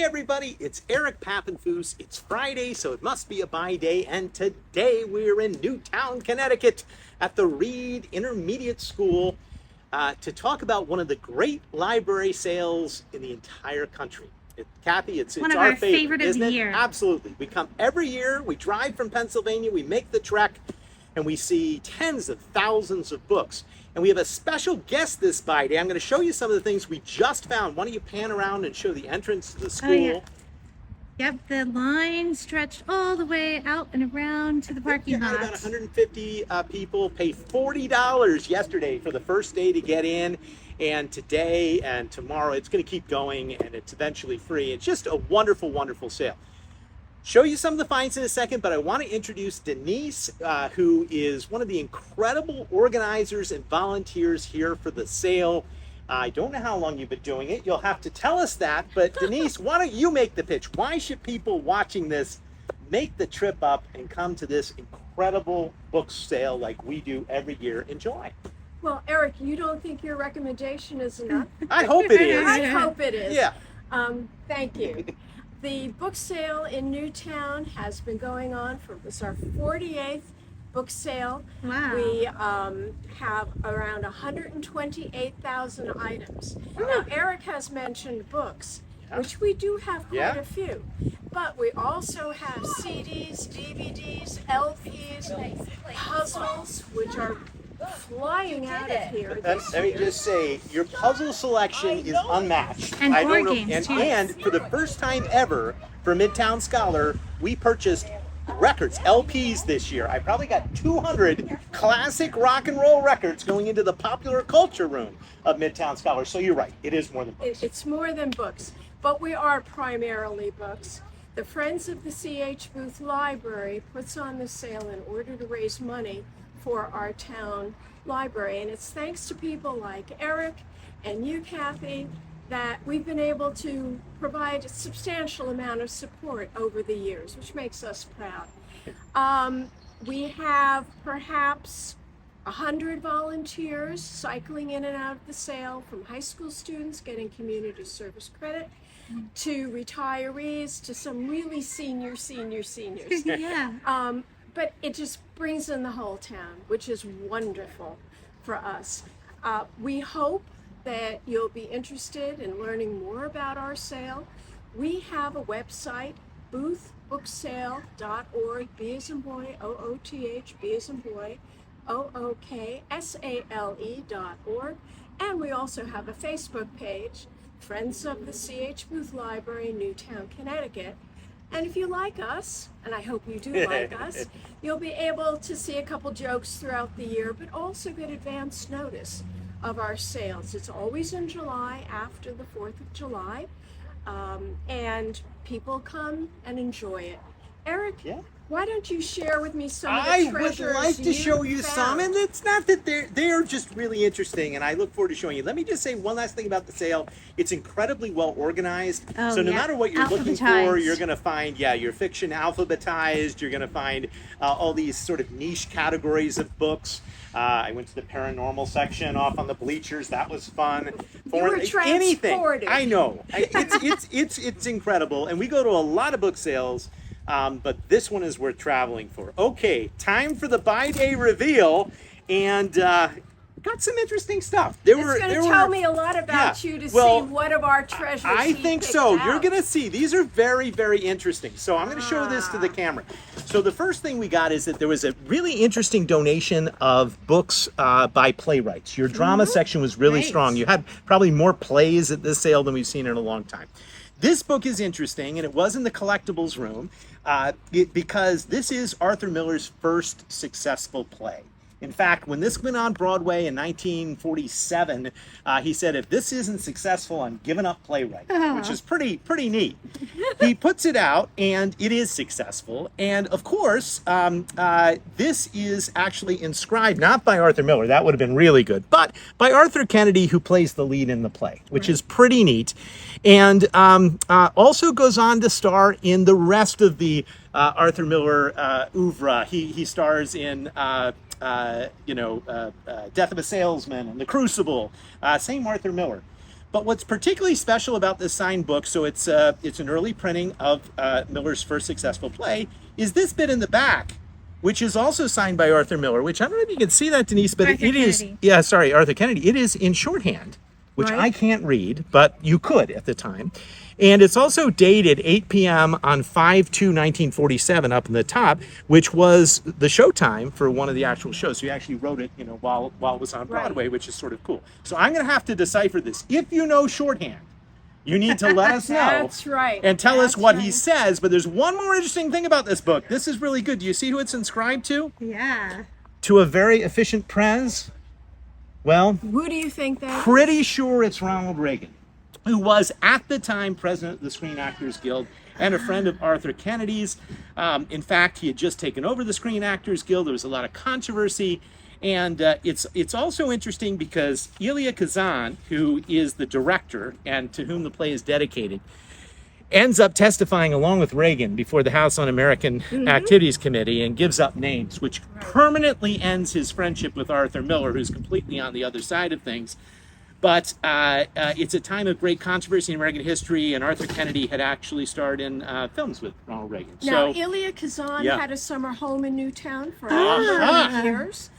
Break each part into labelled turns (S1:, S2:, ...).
S1: Hey everybody, it's Eric Pappenfus. It's Friday, so it must be a buy day, and today we're in Newtown, Connecticut at the Reed Intermediate School to talk about one of the great library sales in the entire country. Kathy, it's
S2: one of
S1: our
S2: favorite
S1: isn't
S2: of the
S1: it?
S2: year.
S1: Absolutely. We come every year, we drive from Pennsylvania, we make the trek, and we see tens of thousands of books. And we have a special guest this buy day. I'm going to show you some of the things we just found. Why don't you pan around and show the entrance to the school?
S2: Oh, yeah. Yep, the line stretched all the way out and around to the parking lot.
S1: About 150 people paid $40 yesterday for the first day to get in. And today and tomorrow, it's going to keep going, and it's eventually free. It's just a wonderful, wonderful sale. Show you some of the finds in a second, but I want to introduce Denise, who is one of the incredible organizers and volunteers here for the sale. I don't know how long you've been doing it. You'll have to tell us that, but Denise, why don't you make the pitch? Why should people watching this make the trip up and come to this incredible book sale like we do every year in July?
S3: Well, Eric, you don't think your recommendation is enough?
S1: I hope it is.
S3: I hope it is.
S1: Yeah.
S3: Thank you. The book sale in Newtown has been going on it's our 48th book sale.
S2: Wow.
S3: We have around 128,000 items. Now, Eric has mentioned books, which we do have quite a few, but we also have CDs, DVDs, LPs, puzzles, which are flying out of here.
S1: Let me just say, your puzzle selection is unmatched.
S2: And
S1: I
S2: board
S1: don't know,
S2: games, too.
S1: and for the first time ever for Midtown Scholar, we purchased records, LPs this year. I probably got 200 classic rock and roll records going into the popular culture room of Midtown Scholar. So you're right, it is more than books.
S3: It's more than books, but we are primarily books. The Friends of the C.H. Booth Library puts on the sale in order to raise money for our town library, and it's thanks to people like Eric and you, Cathy, that we've been able to provide a substantial amount of support over the years, which makes us proud. We have perhaps 100 volunteers cycling in and out of the sale, from high school students getting community service credit to retirees to some really seniors.
S2: Yeah.
S3: But it just brings in the whole town, which is wonderful for us. We hope that you'll be interested in learning more about our sale. We have a website, boothbooksale.org, B as in boy, O-O-T-H, B as in boy, O-O-K-S-A-L-E.org. And we also have a Facebook page, Friends of the C.H. Booth Library, Newtown, Connecticut. And if you like us, and I hope you do like us, you'll be able to see a couple jokes throughout the year, but also get advance notice of our sales. It's always in July, after the 4th of July, and people come and enjoy it. Eric, why don't you share with me some of the treasures
S1: I would like to show you some,
S3: found.
S1: and it's not that they're just really interesting, and I look forward to showing you. Let me just say one last thing about the sale. It's incredibly well organized.
S2: Oh,
S1: so no
S2: yeah.
S1: matter what you're looking for,
S2: Alphabetized.
S1: you're going to find, your fiction alphabetized. You're going to find all these sort of niche categories of books. I went to the paranormal section off on the bleachers. That was fun.
S3: You were
S1: anything.
S3: transported.
S1: I know. It's incredible, and we go to a lot of book sales. But this one is worth traveling for. Okay, time for the buy day reveal, and got some interesting stuff.
S3: It's going to tell me a lot about you to see what of our treasures
S1: I think
S3: picked
S1: so.
S3: out.
S1: You're going to see. These are very, very interesting. So I'm going to show this to the camera. So the first thing we got is that there was a really interesting donation of books by playwrights. Your drama section was really strong. You had probably more plays at this sale than we've seen in a long time. This book is interesting, and it was in the collectibles room because this is Arthur Miller's first successful play. In fact, when this went on Broadway in 1947, he said, if this isn't successful, I'm giving up playwriting, which is pretty neat. He puts it out, and it is successful. And of course, this is actually inscribed not by Arthur Miller, that would have been really good, but by Arthur Kennedy, who plays the lead in the play, which is pretty neat. And also goes on to star in the rest of the Arthur Miller oeuvre. He stars in Death of a Salesman and The Crucible. Same Arthur Miller. But what's particularly special about this signed book, so it's an early printing of Miller's first successful play, is this bit in the back, which is also signed by Arthur Miller, which I don't know if you can see that, Denise, but
S2: Arthur
S1: it is,
S2: Kennedy.
S1: yeah, sorry, Arthur Kennedy. It is in shorthand, which
S3: Right.
S1: I can't read, but you could at the time. And it's also dated 8 p.m. on 5/2/1947 up in the top, which was the showtime for one of the actual shows. So you actually wrote it, while it was on Broadway, which is sort of cool. So I'm going to have to decipher this. If you know shorthand, you need to let us know.
S3: That's right.
S1: And tell us
S3: That's
S1: what he
S3: right.
S1: says. But there's one more interesting thing about this book. This is really good. Do you see who it's inscribed to?
S2: Yeah.
S1: To a very efficient prez? Well,
S3: Who do you think that?
S1: pretty sure it's Ronald Reagan, who was at the time president of the Screen Actors Guild and a friend of Arthur Kennedy's. In fact, he had just taken over the Screen Actors Guild. There was a lot of controversy. And it's also interesting because Elia Kazan, who is the director and to whom the play is dedicated, ends up testifying along with Reagan before the House Un-American Activities Committee and gives up names, which permanently ends his friendship with Arthur Miller, who's completely on the other side of things. But it's a time of great controversy in American history, and Arthur Kennedy had actually starred in films with Ronald Reagan.
S3: Now,
S1: So,
S3: Elia Kazan
S1: Yeah.
S3: had a summer home in Newtown for
S1: Ah.
S3: 30 years.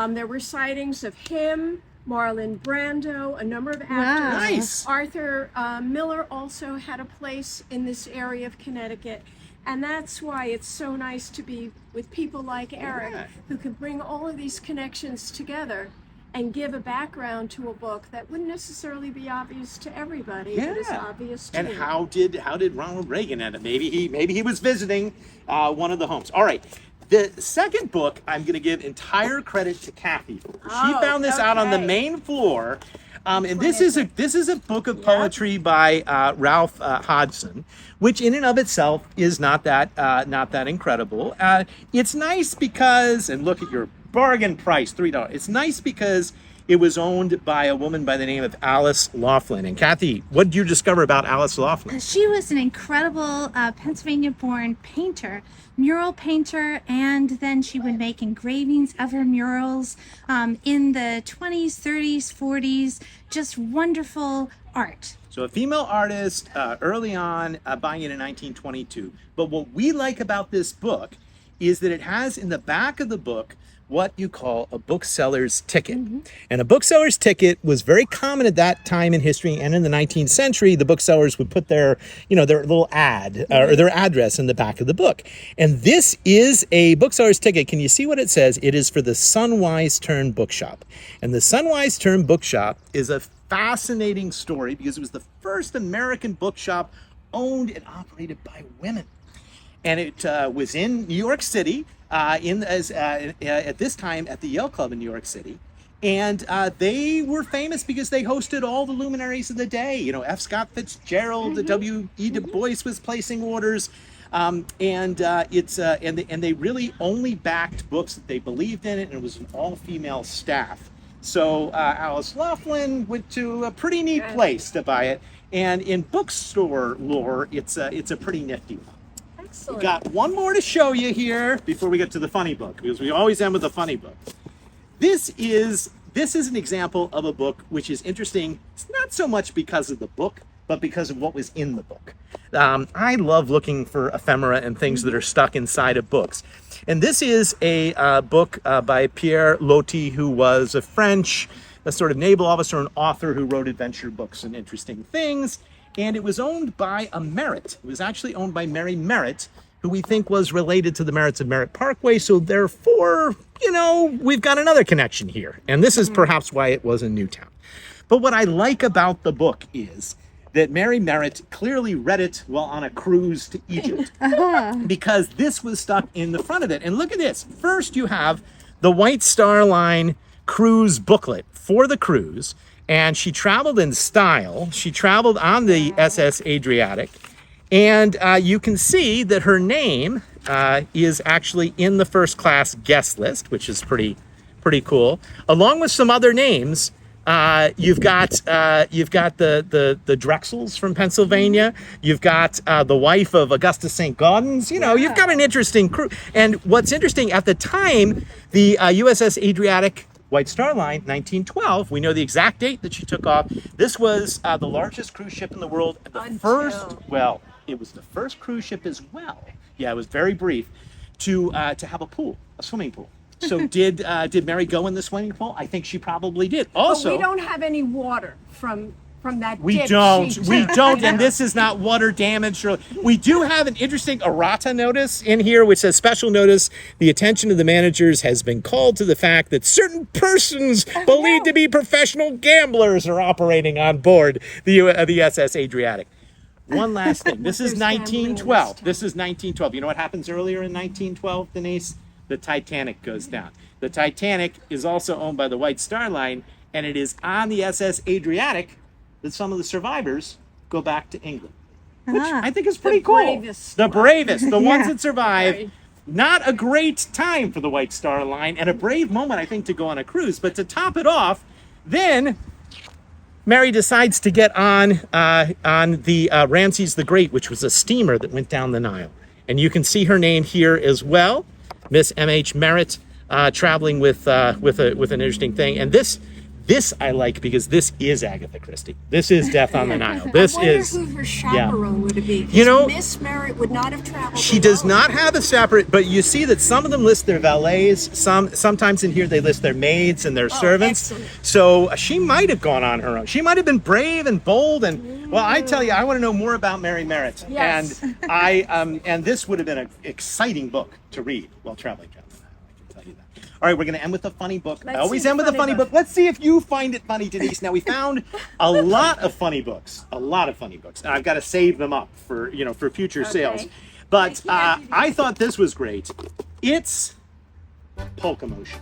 S3: There were sightings of him, Marlon Brando, a number of actors.
S1: Nice.
S3: Arthur Miller also had a place in this area of Connecticut. And that's why it's so nice to be with people like Eric,
S1: Yeah.
S3: who can bring all of these connections together and give a background to a book that wouldn't necessarily be obvious to everybody, but is
S1: Yeah.
S3: obvious to
S1: and
S3: you.
S1: how did Ronald Reagan end it? Maybe he was visiting one of the homes. All right. The second book, I'm going to give entire credit to Cathy for. She
S3: Oh,
S1: found this out on the
S3: okay.
S1: main floor, and this is a book of poetry by Ralph Hodgson, which in and of itself is not that incredible. It's nice because, and look at your bargain price, $3. It's nice because it was owned by a woman by the name of Alice Laughlin. And Cathy, what did you discover about Alice Laughlin?
S2: She was an incredible Pennsylvania-born painter, mural painter, and then she would make engravings of her murals in the 20s, 30s, 40s, just wonderful art.
S1: So a female artist early on, buying it in 1922. But what we like about this book is that it has in the back of the book what you call a bookseller's ticket. And a bookseller's ticket was very common at that time in history, and in the 19th century, the booksellers would put their little ad or their address in the back of the book. And this is a bookseller's ticket. Can you see what it says? It is for the Sunwise Turn Bookshop. And the Sunwise Turn Bookshop is a fascinating story because it was the first American bookshop owned and operated by women. And it was in New York City, at this time at the Yale Club in New York City. And they were famous because they hosted all the luminaries of the day. F. Scott Fitzgerald, W.E. Du Bois was placing orders. And they really only backed books that they believed in, and it was an all-female staff. So Alice Laughlin went to a pretty neat place to buy it. And in bookstore lore, it's a pretty nifty one.
S3: Excellent.
S1: Got one more to show you here before we get to the funny book, because we always end with a funny book. This is an example of a book which is interesting. It's not so much because of the book, but because of what was in the book. I love looking for ephemera and things that are stuck inside of books. And this is a book by Pierre Loti, who was a French, a sort of naval officer and author who wrote adventure books and interesting things. And it was owned by a Merritt. It was actually owned by Mary Merritt, who we think was related to the Merritts of Merritt Parkway. So therefore, we've got another connection here. And this is perhaps why it was in Newtown. But what I like about the book is that Mary Merritt clearly read it while on a cruise to Egypt, because this was stuck in the front of it. And look at this. First, you have the White Star Line cruise booklet for the cruise. And she traveled in style. She traveled on the SS Adriatic. And you can see that her name is actually in the first class guest list, which is pretty cool. Along with some other names, you've got the Drexels from Pennsylvania. You've got the wife of Augustus St. Gaudens. You've got an interesting crew. And what's interesting, at the time, the USS Adriatic White Star Line, 1912. We know the exact date that she took off. This was the largest cruise ship in the world. And the first, well, it was the first cruise ship as well. Yeah, it was very brief to have a pool, a swimming pool. So did Mary go in the swimming pool? I think she probably did. Also,
S3: but we don't have any water from that
S1: we
S3: dip
S1: don't,
S3: she
S1: we
S3: took.
S1: don't, and this is not water damage. We do have an interesting errata notice in here, which says special notice. The attention of the managers has been called to the fact that certain persons believed to be professional gamblers are operating on board the SS Adriatic. One last thing. This is 1912. This is 1912. You know what happens earlier in 1912, Denise? The Titanic goes down. The Titanic is also owned by the White Star Line, and it is on the SS Adriatic that some of the survivors go back to England, which I think is pretty cool. The bravest, the ones that survive.
S3: Right.
S1: Not a great time for the White Star Line, and a brave moment, I think, to go on a cruise. But to top it off, then Mary decides to get on the Ramses the Great, which was a steamer that went down the Nile. And you can see her name here as well, Miss M.H. Merritt, traveling with an interesting thing. And this I like because this is Agatha Christie. This is Death on the Nile. This is.
S3: I wonder who her chaperone would be.
S1: You know,
S3: Miss Merritt would not have traveled.
S1: She does
S3: alone.
S1: not have a separate, but you see that some of them list their valets. Sometimes in here they list their maids and their servants.
S3: Excellent.
S1: So she might have gone on her own. She might have been brave and bold. And well, I tell you, I want to know more about Mary Merritt.
S3: Yes.
S1: And and this would have been an exciting book to read while traveling down the Nile. I can tell you that. All right, we're going to end with a funny book. I always end with a funny book. Let's see if you find it funny, Denise. Now, we found a lot of funny books. And I've got to save them up for future sales. But I thought this was great. It's Polka Motion.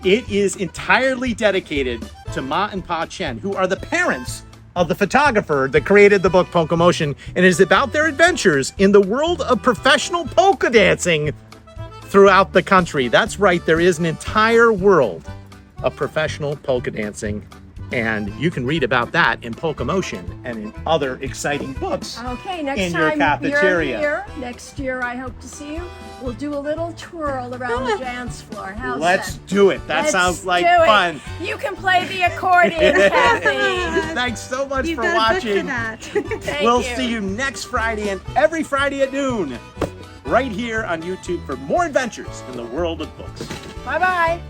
S1: It is entirely dedicated to Ma and Pa Chen, who are the parents of the photographer that created the book Polka Motion, and it is about their adventures in the world of professional polka dancing throughout the country. That's right, there is an entire world of professional polka dancing, and you can read about that in Polka Motion and in other exciting books
S3: Okay, next
S1: in
S3: time
S1: your cafeteria.
S3: You're here, next year I hope to see you. We'll do a little twirl around the dance floor. How's
S1: Let's
S3: that?
S1: do it. That
S3: Let's
S1: sounds like
S3: do it.
S1: fun.
S3: You can play the accordion, Kathy.
S1: Thanks so much
S2: You've
S1: for
S2: got a book
S1: watching.
S2: for that.
S3: Thank
S1: We'll
S3: you.
S1: see you next Friday and every Friday at noon, right here on YouTube for more adventures in the world of books.
S3: Bye-bye.